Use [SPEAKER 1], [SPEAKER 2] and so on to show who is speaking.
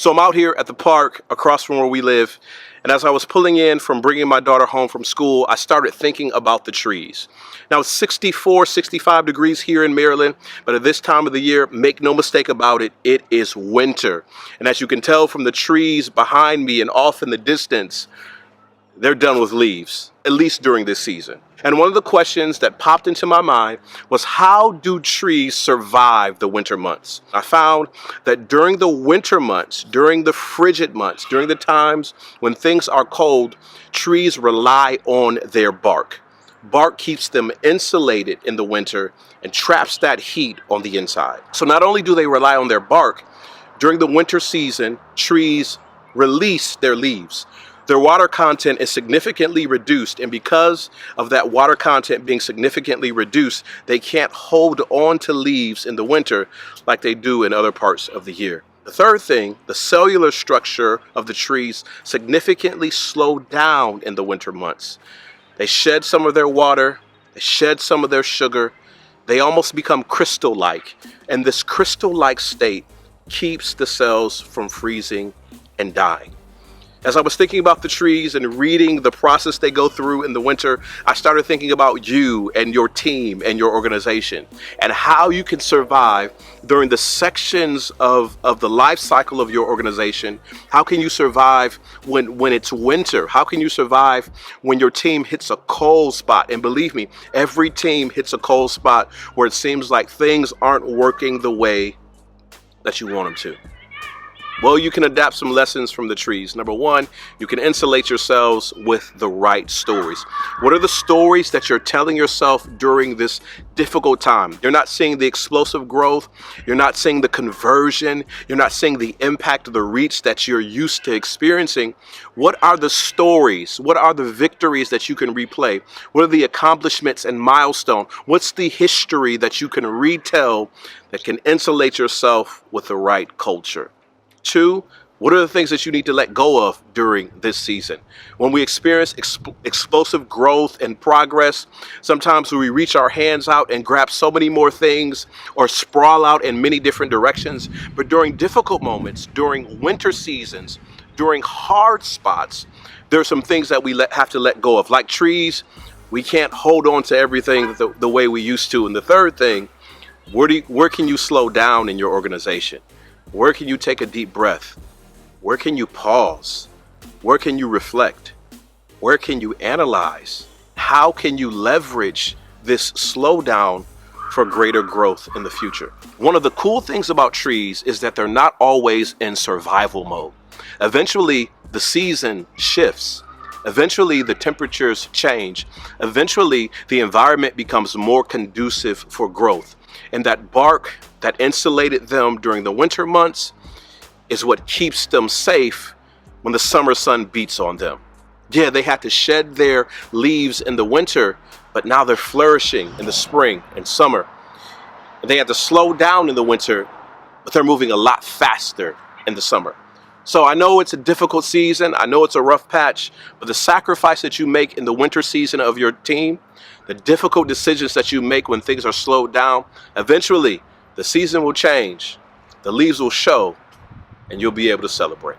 [SPEAKER 1] So I'm out here at the park across from where we live, and as I was pulling in from bringing my daughter home from school, I started thinking about the trees. Now it's 64, 65 degrees here in Maryland, but at this time of the year, make no mistake about it, it is winter. And as you can tell from the trees behind me and off in the distance, they're done with leaves, at least during this season. And one of the questions that popped into my mind was, how do trees survive the winter months? I found that during the winter months, during the frigid months, during the times when things are cold, trees rely on their bark. Bark keeps them insulated in the winter and traps that heat on the inside. So not only do they rely on their bark, during the winter season, trees release their leaves. Their water content is significantly reduced, and because of that water content being significantly reduced, they can't hold on to leaves in the winter like they do in other parts of the year. The third thing, the cellular structure of the trees significantly slow down in the winter months. They shed some of their water, they shed some of their sugar, they almost become crystal-like, and this crystal-like state keeps the cells from freezing and dying. As I was thinking about the trees and reading the process they go through in the winter, I started thinking about you and your team and your organization and how you can survive during the sections of the life cycle of your organization. How can you survive when it's winter? How can you survive when your team hits a cold spot? And believe me, every team hits a cold spot where it seems like things aren't working the way that you want them to. Well, you can adapt some lessons from the trees. Number one, you can insulate yourselves with the right stories. What are the stories that you're telling yourself during this difficult time? You're not seeing the explosive growth. You're not seeing the conversion. You're not seeing the impact of the reach that you're used to experiencing. What are the stories? What are the victories that you can replay? What are the accomplishments and milestones? What's the history that you can retell that can insulate yourself with the right culture? Two, what are the things that you need to let go of during this season? When we experience explosive growth and progress, sometimes we reach our hands out and grab so many more things or sprawl out in many different directions. But during difficult moments, during winter seasons, during hard spots, there are some things that we have to let go of. Like trees, we can't hold on to everything the way we used to. And the third thing, where can you slow down in your organization? Where can you take a deep breath? Where can you pause? Where can you reflect? Where can you analyze? How can you leverage this slowdown for greater growth in the future? One of the cool things about trees is that they're not always in survival mode. Eventually, the season shifts. Eventually, the temperatures change. Eventually, the environment becomes more conducive for growth. And that bark that insulated them during the winter months is what keeps them safe when the summer sun beats on them. Yeah, they had to shed their leaves in the winter, but now they're flourishing in the spring and summer. And they had to slow down in the winter, but they're moving a lot faster in the summer. So I know it's a difficult season. I know it's a rough patch, but the sacrifice that you make in the winter season of your team, the difficult decisions that you make when things are slowed down, eventually the season will change, the leaves will show, and you'll be able to celebrate.